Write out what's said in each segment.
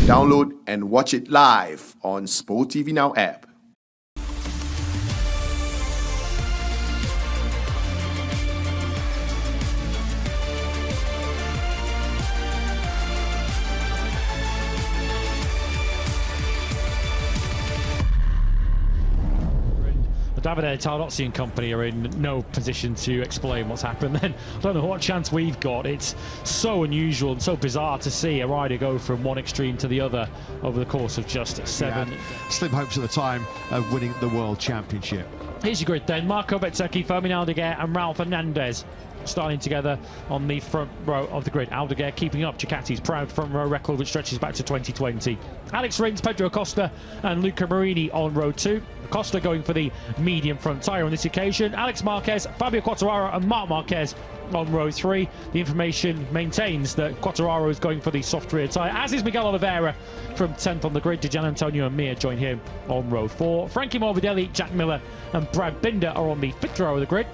Download and watch it live on SPOTV Now app. The Davide Tardozzi and company are in no position to explain what's happened then. I don't know what chance we've got. It's so unusual and so bizarre to see a rider go from one extreme to the other over the course of just 7. Slim hopes at the time of winning the World Championship. Here's your grid then. Marco Bezzecchi, Fermin Aldeguer and Ralph Hernandez starting together on the front row of the grid. Aldeguer keeping up Ducati's proud front row record, which stretches back to 2020. Alex Rins, Pedro Acosta and Luca Marini on row 2. Acosta going for the medium front tyre on this occasion. Alex Marquez, Fabio Quartararo and Marc Marquez on row 3. The information maintains that Quartararo is going for the soft rear tyre, as is Miguel Oliveira from 10th on the grid. Gian Antonio and Mir join him on row 4. Frankie Morbidelli, Jack Miller and Brad Binder are on the 5th row of the grid.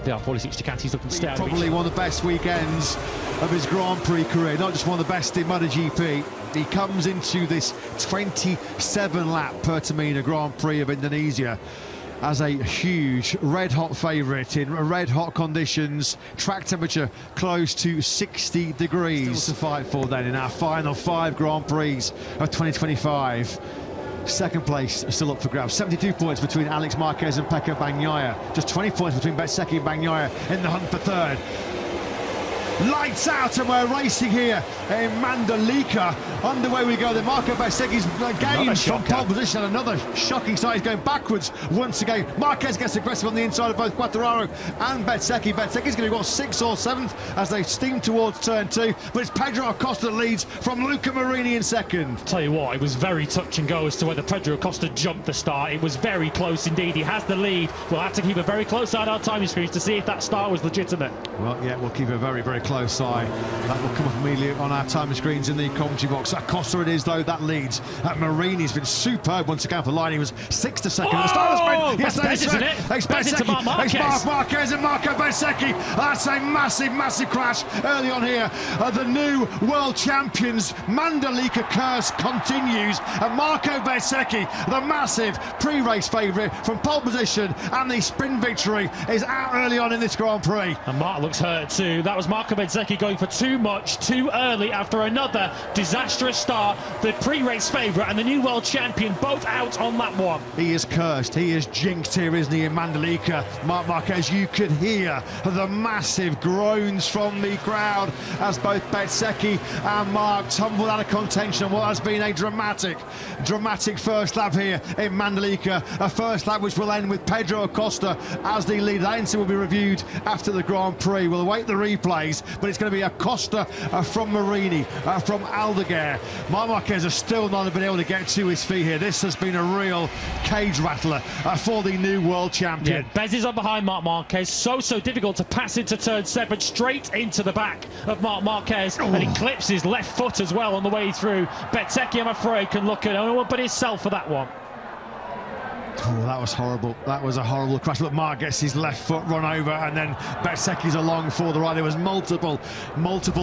The R46 Ducati's looking stout. Probably one of the best weekends of his Grand Prix career, not just one of the best in MotoGP. He comes into this 27-lap Pertamina Grand Prix of Indonesia as a huge red-hot favourite in red-hot conditions, track temperature close to 60 degrees. Still to fight for then in our final 5 Grand Prix of 2025. Second place still up for grabs. 72 points between Alex Marquez and Pecco Bagnaia. Just 20 points between Bezzecchi and Bagnaia in the hunt for 3rd. Lights out, and we're racing here in Mandalika. Underway we go. The Marco Bezzecchi's gained from pole position. Another shocking start. He's going backwards once again. Marquez gets aggressive on the inside of both Quartararo and Bezzecchi. Bezzecchi's going to go 6th or 7th as they steam towards turn 2. But it's Pedro Acosta that leads from Luca Marini in 2nd. Tell you what, it was very touch and go as to whether Pedro Acosta jumped the start. It was very close indeed. He has the lead. We'll have to keep a very close eye on our timing screens to see if that start was legitimate. Well, yeah, we'll keep a very, very close eye. That will come up immediately on our timing screens in the commentary box. Acosta it is, though, that leads. Marini's been superb once again for the line. He was 6th to 2nd. The start of the sprint. Yes, that is it. It's Bezzecchi. It's Marc Marquez and Marco Bezzecchi. That's a massive, massive crash early on here. The new world champions Mandalika curse continues. And Marco Bezzecchi, the massive pre-race favourite from pole position and the sprint victory, is out early on in this Grand Prix. And Marc looks hurt too. That was Marco Bezzecchi going for too much, too early after another disastrous start. The pre-race favourite and the new world champion both out on that one. He is cursed, he is jinxed here, isn't he, in Mandalika. Marc Marquez, you could hear the massive groans from the crowd as both Bezzecchi and Marc tumbled out of contention on what has been a dramatic first lap here in Mandalika. A first lap which will end with Pedro Acosta as the leader. That incident will be reviewed after the Grand Prix. We'll await the replays, but it's going to be Acosta from Marini, from Aldeguer. Marc Marquez has still not been able to get to his feet here. This has been a real cage rattler for the new world champion. Yeah, Bez is up behind Marc Marquez. So difficult to pass into turn 7, straight into the back of Marc Marquez, and he clips his left foot as well on the way through. Bezzecchi, I'm afraid, can look at no one but himself for that one. Oh, that was horrible. That was a horrible crash. Look, Marc gets his left foot run over, and then Bezzecchi's along for the ride. There was multiple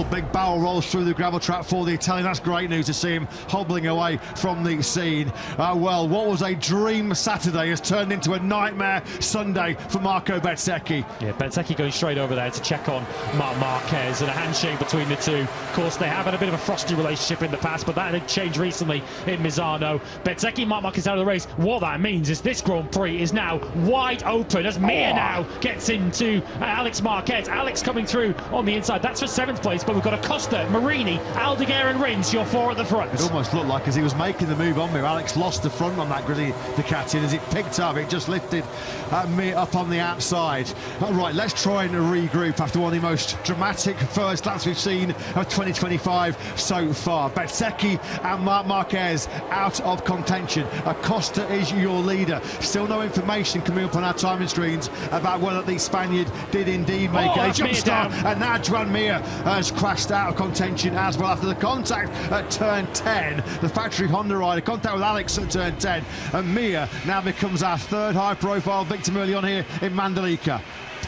big barrel rolls through the gravel trap for the Italian. That's great news to see him hobbling away from the scene. Well, what was a dream Saturday has turned into a nightmare Sunday for Marco Bezzecchi. Yeah, Bezzecchi going straight over there to check on Marc Marquez, and a handshake between the two. Of course, they have had a bit of a frosty relationship in the past, but that had changed recently in Misano. Bezzecchi, Marc Marquez out of the race. What that means is this Grand Prix is now wide open as Mir now gets into Alex Marquez. Alex coming through on the inside. That's for 7th place, but we've got Acosta, Marini, Aldeguer and Rins, your 4 at the front. It almost looked like as he was making the move on Mir, Alex lost the front on that gritty Ducati, and as it picked up, it just lifted Mir up on the outside. Right, let's try and regroup after one of the most dramatic first laps we've seen of 2025 so far. Bezzecchi and Marc Marquez out of contention. Acosta is your leader. Still no information coming up on our timing screens about whether the Spaniard did indeed make a jump start. And now Joan Mir has crashed out of contention as well after the contact at turn 10. The factory Honda rider, contact with Alex at turn 10. And Mir now becomes our 3rd high-profile victim early on here in Mandalika.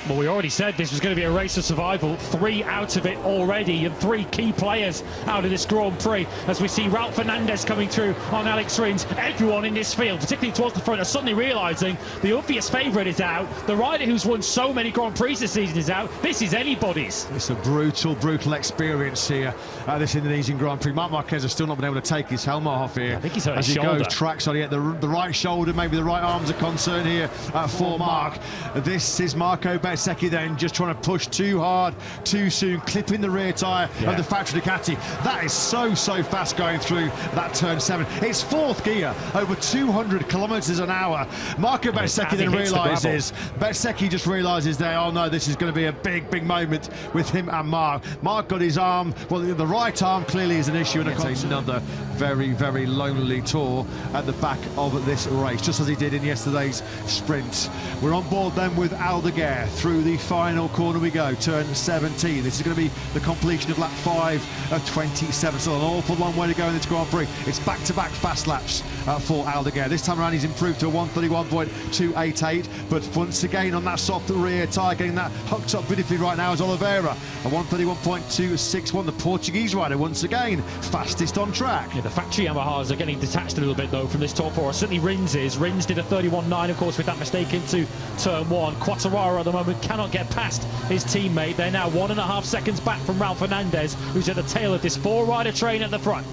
Well, we already said this was going to be a race of survival. 3 out of it already, and 3 key players out of this Grand Prix. As we see Ralph Fernandez coming through on Alex Rins, everyone in this field, particularly towards the front, are suddenly realising the obvious favourite is out. The rider who's won so many Grand Prix this season is out. This is anybody's. It's a brutal experience here at this Indonesian Grand Prix. Marc Marquez has still not been able to take his helmet off here. I think he's hurt as his he shoulder. goes trackside. Yeah, the right shoulder, maybe the right arm's a concern here for Marc. This is Marco Bezzecchi then just trying to push too hard, too soon, clipping the rear tyre of the factory Ducati. That is so fast going through that turn 7. It's 4th gear, over 200 kilometres an hour. Marco Bezzecchi then realises, Bezzecchi just realises there, oh no, this is going to be a big moment with him and Marc. Marc got his arm, well, the right arm clearly is an issue, and it's another very lonely tour at the back of this race, just as he did in yesterday's sprint. We're on board then with Aldeguer. Through the final corner we go, turn 17. This is going to be the completion of lap 5 of 27. So an awful long way to go in this Grand Prix. It's back-to-back fast laps for Aldeguer. This time around he's improved to a 1:31.288, but once again on that soft rear tyre, getting that hooked up beautifully right now is Oliveira. A 1:31.261. The Portuguese rider once again fastest on track. Yeah, the factory Yamahas are getting detached a little bit though from this top 4. Certainly Rins is. Rins did a 31.9 of course with that mistake into turn 1. Quattararo at the moment cannot get past his teammate. They're now 1.5 seconds back from Ralph Fernandez, who's at the tail of this 4-rider train at the front.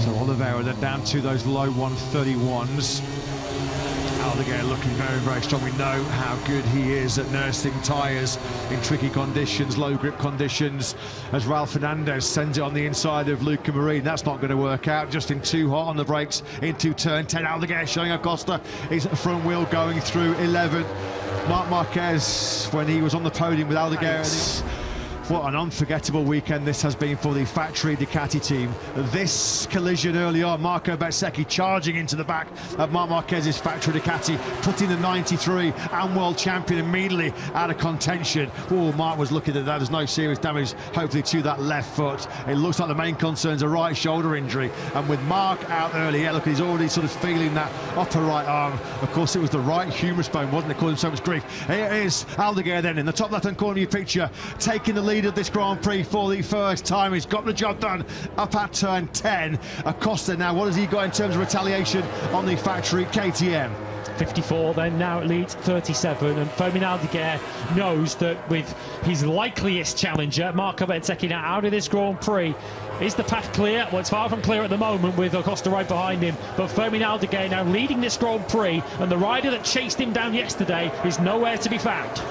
So Oliveira then down to those low 1:31s. Aldeguer looking very strong. We know how good he is at nursing tyres in tricky conditions, low grip conditions, as Ralph Fernandez sends it on the inside of Luca Marini. That's not going to work out, just in too hot on the brakes into turn 10. Aldeguer showing Acosta his front wheel going through 11. Marc Marquez, when he was on the podium with Aldeguer, what an unforgettable weekend this has been for the factory Ducati team. This collision early on, Marco Bezzecchi charging into the back of Marc Marquez's factory Ducati, putting the 93 and world champion immediately out of contention. Oh, Marc was lucky that there's no serious damage, hopefully, to that left foot. It looks like the main concern's a right shoulder injury. And with Marc out early, yeah, look, he's already sort of feeling that upper right arm. Of course, it was the right humerus bone, wasn't it, causing so much grief. Here is Aldeguer then in the top left-hand corner of your picture, taking the lead of this Grand Prix for the first time. He's got the job done up at turn 10. Acosta now, what has he got in terms of retaliation on the factory KTM? 54 then, now it leads 37, and Fermin Aldeguer knows that with his likeliest challenger, Marco Bezzecchi, now out of this Grand Prix, is the path clear? Well, it's far from clear at the moment with Acosta right behind him, but Fermin Aldeguer now leading this Grand Prix, and the rider that chased him down yesterday is nowhere to be found.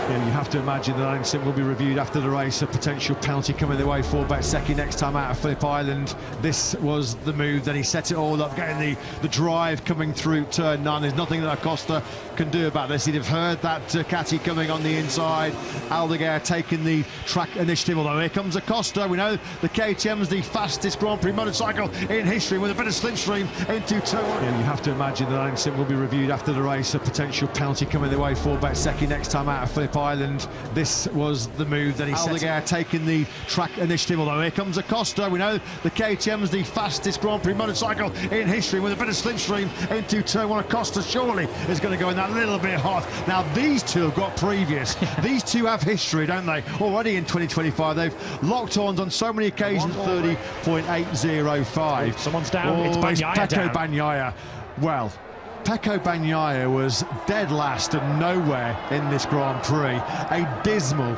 Yeah, you have to imagine that incident will be reviewed after the race. A potential penalty coming their way for Bezzecchi next time out of Phillip Island. This was the move. Then he set it all up, getting the drive coming through turn 9. There's nothing that Acosta can do about this. He'd have heard that Ducati coming on the inside. Aldeguer taking the track initiative, although here comes Acosta. We know the KTM's the fastest Grand Prix motorcycle in history, with a bit of slipstream into turn 1. Yeah, you have to imagine that incident will be reviewed after the race. A potential penalty coming their way for Bezzecchi next time out of Phillip Island. This was the move that he Aldeguer taking the track initiative, although here comes Acosta. We know the KTM's the fastest Grand Prix motorcycle in history, with a bit of slipstream into turn 1. Acosta surely is going to go in that little bit hot. Now these two have got previous. These two have history, don't they? Already in 2025 they've locked horns on so many occasions. 30.805. Someone's down. It's Bagnaia Pecco Bagnaia. Well, Pecco Bagnaia was dead last and nowhere in this Grand Prix. A dismal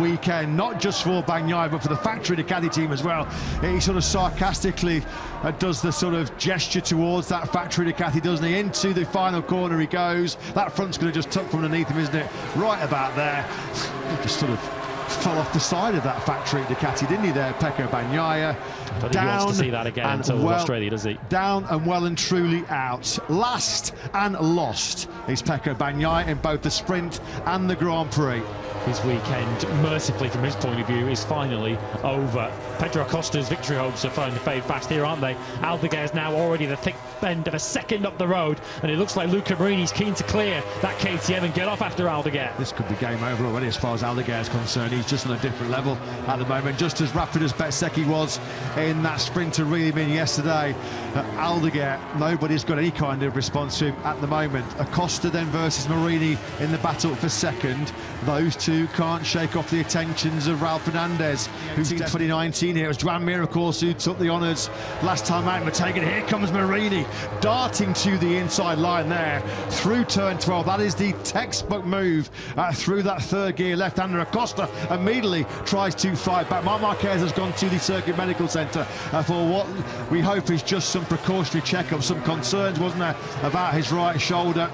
weekend, not just for Bagnaia, but for the factory Ducati team as well. He sort of sarcastically does the sort of gesture towards that factory Ducati, doesn't he? Into the final corner he goes. That front's going to just tuck from underneath him, isn't it? Right about there. He just sort of fell off the side of that factory Ducati, didn't he there, Pecco Bagnaia? I don't think he wants to see that again until Australia, does he? Down and well and truly out. Last and lost is Pecco Bagnaia in both the sprint and the Grand Prix. His weekend, mercifully from his point of view, is finally over. Pedro Acosta's victory hopes are starting to fade fast here, aren't they? Aldeguer is now already the thick end of a second up the road, and it looks like Luca Marini's keen to clear that KTM and get off after Aldeguer. This could be game over already as far as Aldeguer is concerned. He's just on a different level at the moment, just as rapid as Bezzecchi was in that sprint to Rins yesterday. Aldeguer, nobody's got any kind of response to him at the moment. Acosta then versus Marini in the battle for second. Those two can't shake off the attentions of Ralph Fernandez, who's in 2019 here. It was Joan Mir, of course, who took the honours last time out in Montego. Here comes Marini, darting to the inside line there, through turn 12. That is the textbook move through that third gear left-hander. Acosta immediately tries to fight back. Marc Marquez has gone to the Circuit Medical Centre for what we hope is just some precautionary check-up. Some concerns, wasn't there, about his right shoulder.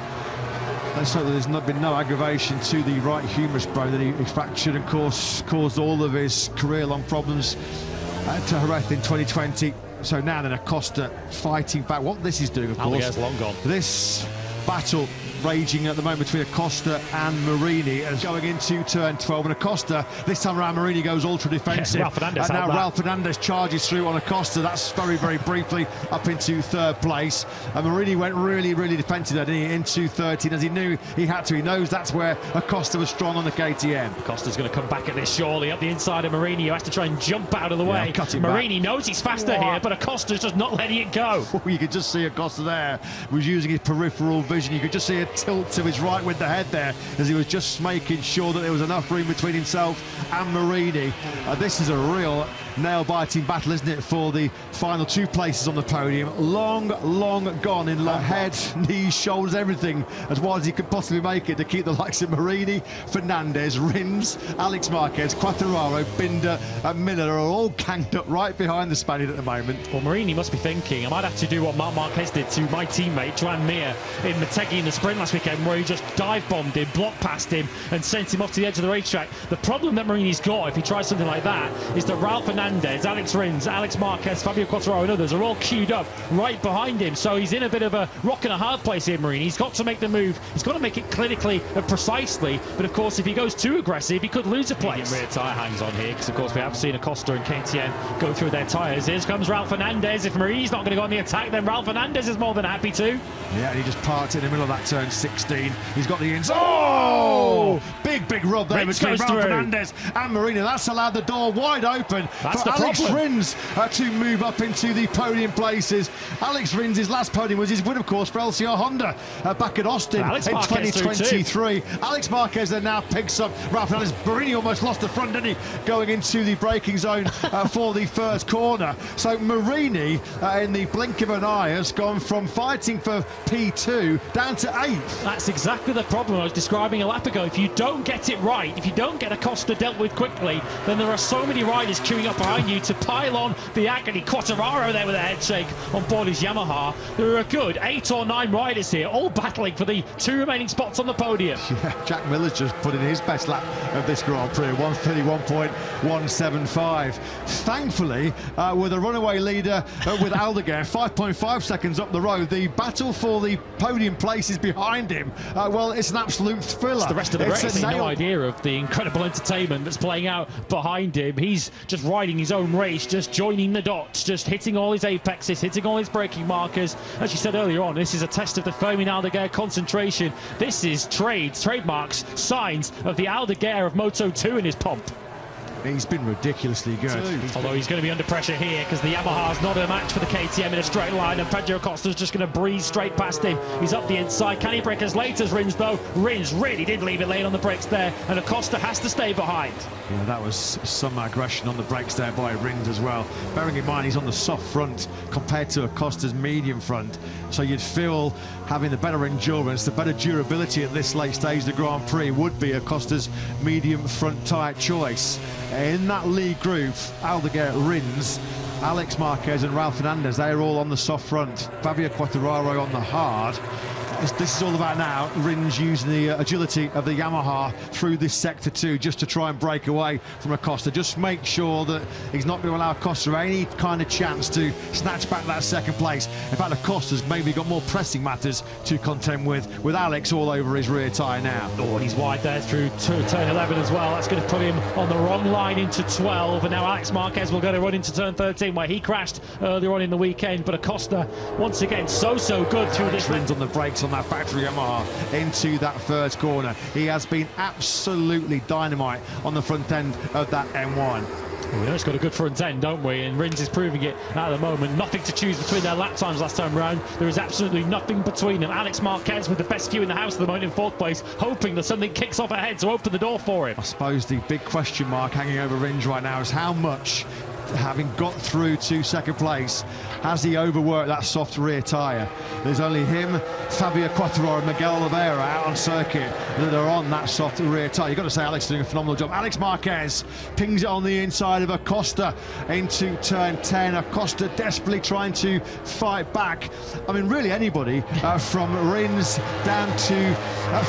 Let's hope that there's been no aggravation to the right humerus bone that he fractured and caused all of his career-long problems to Jerez in 2020. So now then Acosta fighting back. What this is doing, of course, Aldeguer's long gone. This battle raging at the moment between Acosta and Marini as going into turn 12, and Acosta this time around, Marini goes ultra defensive. Ralph Fernandez and now Ralph Fernandez charges through on Acosta. That's very, very briefly up into third place, and Marini went really defensive there, didn't he, into 13, as he knew he had to. He knows that's where Acosta was strong on the KTM. Acosta's going to come back at this surely, up the inside of Marini, who has to try and jump out of the way. Marini knows he's faster here, but Acosta's just not letting it go. You could just see Acosta there was using his peripheral vision. You could just see a tilt to his right with the head there, as he was just making sure that there was enough room between himself and Marini. This is a real nail-biting battle, isn't it, for the final two places on the podium. Long gone in head, knees, shoulders, everything as wide as he could possibly make it to keep the likes of Marini, Fernandez, Rins, Alex Marquez, Quartararo, Binder and Miller are all ganged up right behind the Spaniard at the moment. Well, Marini must be thinking, I might have to do what Marc Marquez did to my teammate Joan Mir in Montego in the sprint last weekend, where he just dive-bombed him, blocked past him and sent him off to the edge of the racetrack. The problem that Marini's got, if he tries something like that, is that Ralph Fernandez, Alex Rins, Alex Marquez, Fabio Quartararo and others are all queued up right behind him. So he's in a bit of a rock and a hard place here, Marini. He's got to make the move. He's got to make it clinically and precisely. But of course, if he goes too aggressive, he could lose a place. Rear tyre hangs on here, because of course we have seen Acosta and KTM go through their tyres. Here comes Ralph Fernandez. If Marini's not going to go on the attack, then Ralph Fernandez is more than happy to. Yeah, and he just parked in the middle of that turn 16. He's got the inside. Oh! Big rub there between Ralph Fernandez and Marini. That's allowed the door wide open for Alex Rins to move up into the podium places. Alex Rins' last podium was his win, of course, for LCR Honda back at Austin in 2023. Alex Marquez then now picks up Ralph Fernandez. Marini almost lost the front, didn't he, going into the braking zone for the first corner. So Marini, in the blink of an eye, has gone from fighting for P2 down to 8th. That's exactly the problem I was describing a lap ago. If you don't get it right, if you don't get Acosta dealt with quickly, then there are so many riders queuing up behind you to pile on the agony. Quartararo there with a head shake on board his Yamaha. There are a good 8 or 9 riders here, all battling for the 2 remaining spots on the podium. Yeah, Jack Miller's just put in his best lap of this Grand Prix, 1:31.175. Thankfully, with a runaway leader with Aldeguer, 5.5 seconds up the road, the battle for the podium places behind him, well, it's an absolute thriller. It's the rest of the race, no idea of the incredible entertainment that's playing out behind him. He's just riding his own race, just joining the dots, just hitting all his apexes, hitting all his braking markers. As you said earlier on, this is a test of the Fermin Aldeguer concentration. This is trademarks, signs of the Aldeguer of Moto2 in his pomp. He's been ridiculously good. Although he's going to be under pressure here, because the Yamaha's not a match for the KTM in a straight line, and Pedro Acosta's just going to breeze straight past him. He's up the inside. Can he break as late as Rins, though? Rins really did leave it late on the brakes there, and Acosta has to stay behind. Yeah, that was some aggression on the brakes there by Rins as well. Bearing in mind he's on the soft front compared to Acosta's medium front, so you'd feel having the better endurance, the better durability at this late stage of the Grand Prix would be Acosta's medium front tyre choice. In that lead group, Aldeguer, Rins, Alex Marquez and Ralph Fernandez, they're all on the soft front. Fabio Quartararo on the hard. This is all about now Rins using the agility of the Yamaha through this sector 2 just to try and break away from Acosta. Just make sure that he's not going to allow Acosta any kind of chance to snatch back that second place. In fact, Acosta's maybe got more pressing matters to contend with Alex all over his rear tyre now. Oh, he's wide there through turn 11 as well. That's going to put him on the wrong line into 12, and now Alex Marquez will go to run into turn 13 where he crashed earlier on in the weekend. But Acosta once again so good through this. Rins on the brakes on that factory Yamaha into that first corner. He has been absolutely dynamite on the front end of that M1. We know it's got a good front end, don't we? And Rins is proving it at the moment. Nothing to choose between their lap times last time round. There is absolutely nothing between them. Alex Marquez with the best queue in the house at the moment in 4th place, hoping that something kicks off ahead to open the door for him. I suppose the big question mark hanging over Rins right now is how much, having got through to second place, has he overworked that soft rear tyre? There's only him, Fabio Quartararo and Miguel Oliveira out on circuit that are on that soft rear tyre. You've got to say Alex is doing a phenomenal job. Alex Marquez pings it on the inside of Acosta into turn 10. Acosta desperately trying to fight back. I mean, really anybody from Rins down to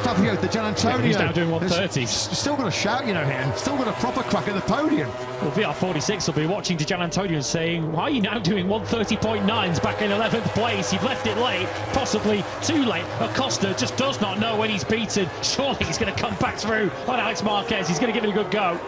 Fabio De Gianantonio. He's now doing 130. Still got a shout, you know, here. Still got a proper crack at the podium. Well, VR46 will be watching De Gianantonio and saying, why are you now doing 130.9s back in 11th place? You've left it late, possibly too late. Acosta just does not know when he's beaten. Surely he's going to come back through on Alex Marquez. He's going to give it a good go.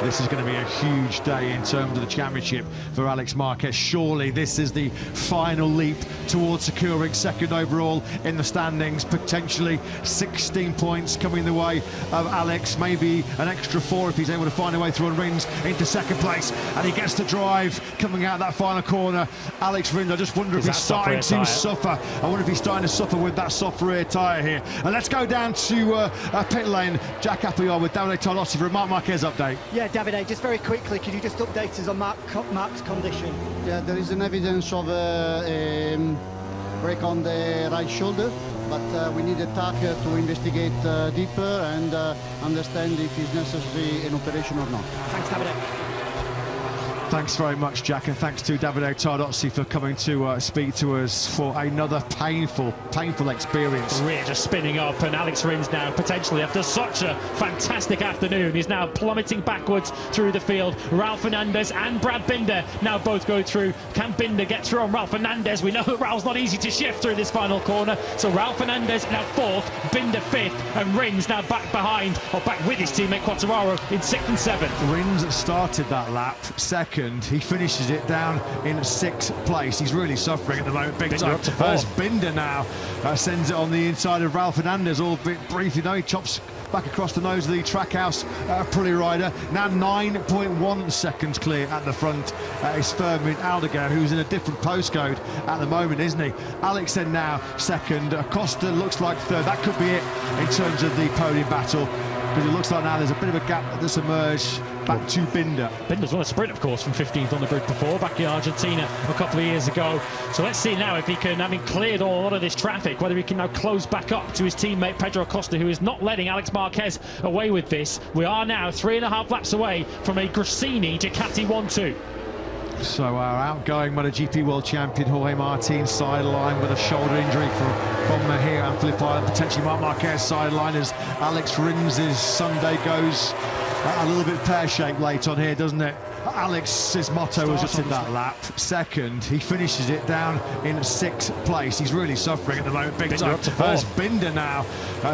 This is going to be a huge day in terms of the championship for Alex Marquez. Surely this is the final leap towards securing second overall in the standings. Potentially 16 points coming the way of Alex. Maybe an extra 4 if he's able to find a way through on Rins into second place. And he gets to drive coming out that final corner. Alex Rins, I just wonder if he's starting to suffer. I wonder if he's starting to suffer with that soft rear tyre here. And let's go down to pit lane. Jack Appleyard with Davide Tolossi for a Marc Marquez update. Yeah, Davide, just very quickly, could you just update us on Marc's condition? Yeah, there is an evidence of break on the right shoulder, but we need a TAC to investigate deeper and understand if it's necessary an operation or not. Thanks, Davide. Thanks very much, Jack, and thanks to Davide Tardozzi for coming to speak to us for another painful experience. Rear just spinning up, and Alex Rins now potentially, after such a fantastic afternoon, is now plummeting backwards through the field. Raul Fernandez and Brad Binder now both go through. Can Binder get through on Raul Fernandez? We know that Raul's not easy to shift through this final corner. So Raul Fernandez now 4th, Binder 5th, and Rins now back behind, or back with his teammate Quartararo in 6th and 7th. Rins started that lap second. He finishes it down in 6th place. He's really suffering at the moment, big time. As Binder now sends it on the inside of Raul Fernandez, albeit briefly. Now he chops back across the nose of the Trackhouse Prix rider. Now 9.1 seconds clear at the front is Fermin Aldeguer, who's in a different postcode at the moment, isn't he? Alex then now second. Acosta looks like third. That could be it in terms of the podium battle, because it looks like now there's a bit of a gap that's emerged back to Binder. Binder's won a sprint, of course, from 15th on the grid before, back in Argentina a couple of years ago. So let's see now if he can, having cleared a lot of this traffic, whether he can now close back up to his teammate Pedro Acosta, who is not letting Alex Marquez away with this. We are now 3.5 laps away from a Gresini Ducati 1-2. So our outgoing MotoGP world champion Jorge Martin sideline with a shoulder injury from Mahir and Philippe Island, potentially Marc Marquez sideline as Alex Rins' Sunday goes a little bit pear-shaped late on here, doesn't it? Alex's motto was just in that lap second. He finishes it down in 6th place. He's really suffering at the moment, big time. As Binder now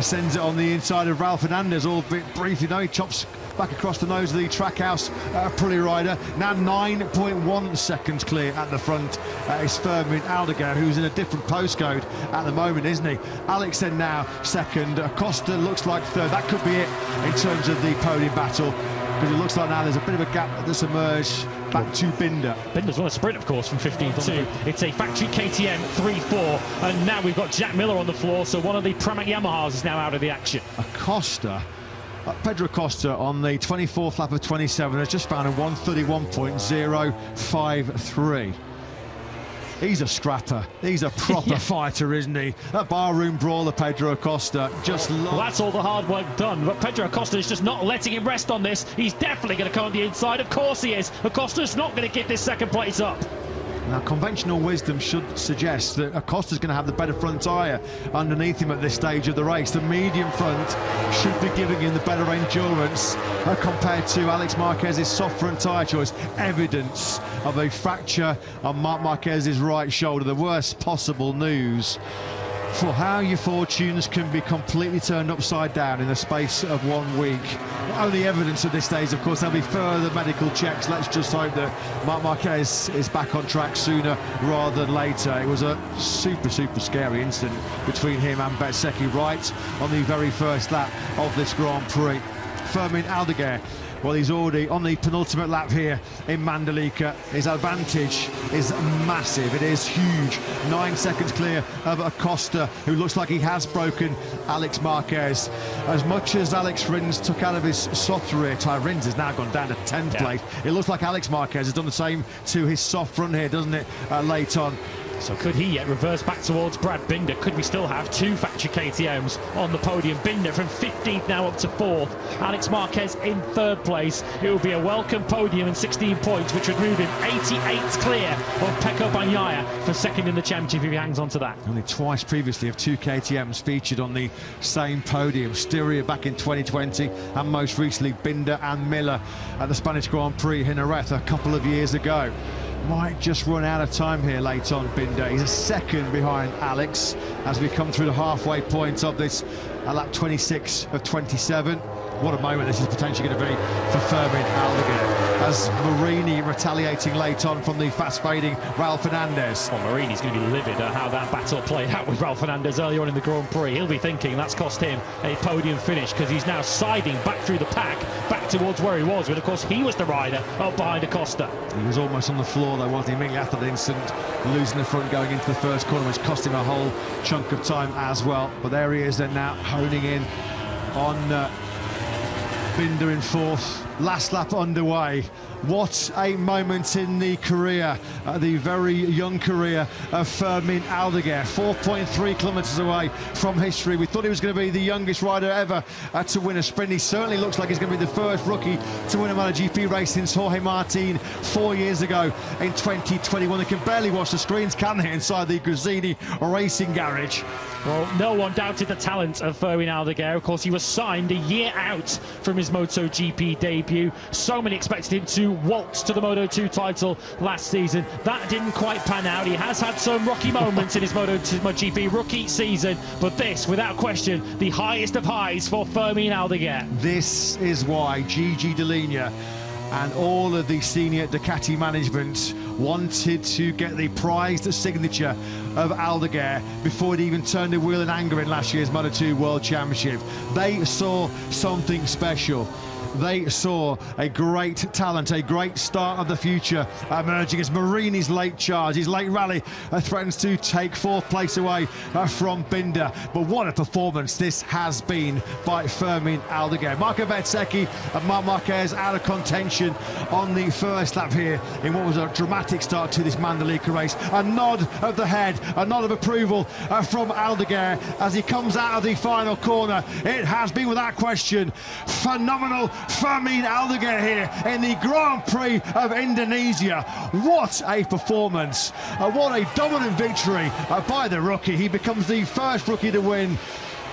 sends it on the inside of Raul Fernandez, albeit briefly. Now he chops back across the nose of the Trackhouse Prix rider. Now 9.1 seconds clear at the front is Fermin Aldeguer, who's in a different postcode at the moment, isn't he? Alex then now second. Acosta looks like third. That could be it in terms of the podium battle, because it looks like now there's a bit of a gap that's emerged back to Binder. Binder's won a sprint, of course, from 15th to it's a factory KTM 3-4, and now we've got Jack Miller on the floor, so one of the Pramac Yamahas is now out of the action. Acosta, Pedro Acosta on the 24th lap of 27 has just found a 131.053. He's a scrapper. He's a proper fighter, isn't he? That barroom brawler, Pedro Acosta, just well, that's all the hard work done, but Pedro Acosta is just not letting him rest on this. He's definitely going to come on the inside. Of course he is. Acosta's not going to give this second place up. Now, conventional wisdom should suggest that Acosta's going to have the better front tyre underneath him at this stage of the race. The medium front should be giving him the better endurance compared to Alex Marquez's soft front tyre choice. Evidence of a fracture on Marc Marquez's right shoulder. The worst possible news for how your fortunes can be completely turned upside down in the space of 1 week. Only evidence at this stage, of course, there'll be further medical checks. Let's just hope that Marc Marquez is back on track sooner rather than later. It was a super scary incident between him and Bezzecchi right on the very first lap of this Grand Prix. Fermin Aldeguer, well, he's already on the penultimate lap here in Mandalika. His advantage is massive. It is huge. 9 seconds clear of Acosta, who looks like he has broken Alex Marquez. As much as Alex Rins took out of his soft rear tyre, Rins has now gone down to 10th place. It looks like Alex Marquez has done the same to his soft front here, doesn't it, late on? So could he yet reverse back towards Brad Binder? Could we still have 2 factory KTMs on the podium? Binder from 15th now up to 4th. Alex Marquez in 3rd place. It will be a welcome podium and 16 points, which would move him 88 clear of Pecco Bagnaia for 2nd in the championship if he hangs on to that. Only twice previously have 2 KTMs featured on the same podium. Styria back in 2020 and most recently Binder and Miller at the Spanish Grand Prix in Jerez a couple of years ago. Might just run out of time here late on, Binder. He's a second behind Alex as we come through the halfway point of this lap 26 of 27. What a moment this is potentially going to be for Fermin Aldeguer, as Marini retaliating late on from the fast-fading Raul Fernandez. Well, Marini's going to be livid at how that battle played out with Raul Fernandez earlier on in the Grand Prix. He'll be thinking that's cost him a podium finish, because he's now siding back through the pack, back towards where he was, when of course he was the rider up behind Acosta. He was almost on the floor though, wasn't he, immediately after the incident, losing the front going into the first corner, which cost him a whole chunk of time as well. But there he is then, now honing in on Binder in 4th. Last lap underway. What a moment in the career, the very young career of Fermin Aldeguer. 4.3 kilometres away from history. We thought he was going to be the youngest rider ever to win a sprint. He certainly looks like he's going to be the first rookie to win a MotoGP race since Jorge Martin 4 years ago in 2021. They can barely watch the screens, can they, inside the Gresini racing garage? Well, no one doubted the talent of Fermin Aldeguer. Of course, he was signed a year out from his MotoGP debut. So many expected him to waltz to the Moto2 title last season. That didn't quite pan out. He has had some rocky moments in his MotoGP rookie season, but this, without question, the highest of highs for Fermin Aldeguer. This is why Gigi Dall'Igna and all of the senior Ducati management wanted to get the prized signature of Aldeguer before it even turned the wheel in anger in last year's Moto2 World Championship. They saw something special. They saw a great talent, a great start of the future emerging as Marini's late charge, his late rally threatens to take 4th place away from Binder. But what a performance this has been by Fermin Aldeguer. Marco Bezzecchi and Marc Marquez out of contention on the first lap here in what was a dramatic start to this Mandalika race. A nod of the head, a nod of approval from Aldeguer as he comes out of the final corner. It has been, without question, phenomenal. Fermin Aldeguer here in the Grand Prix of Indonesia. What a performance. What a dominant victory by the rookie. He becomes the first rookie to win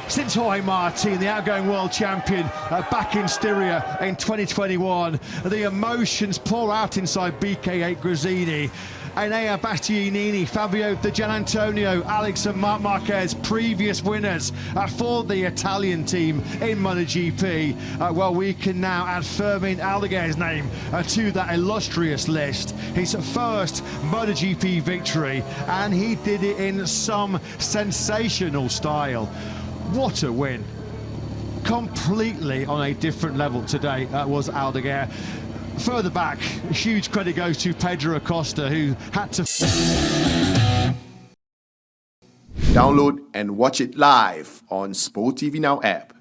since Jorge Martin, the outgoing world champion, back in Styria in 2021. The emotions pour out inside BK8 Gresini. Enea Bastianini, Fabio Di Gianantonio, Alex and Marc Marquez, previous winners for the Italian team in MotoGP. Well, we can now add Fermin Aldeguer's name to that illustrious list. His first MotoGP victory, and he did it in some sensational style. What a win. Completely on a different level today was Aldeguer. Further back, huge credit goes to Pedro Acosta, who had to Download and watch it live on SPOTV NOW app.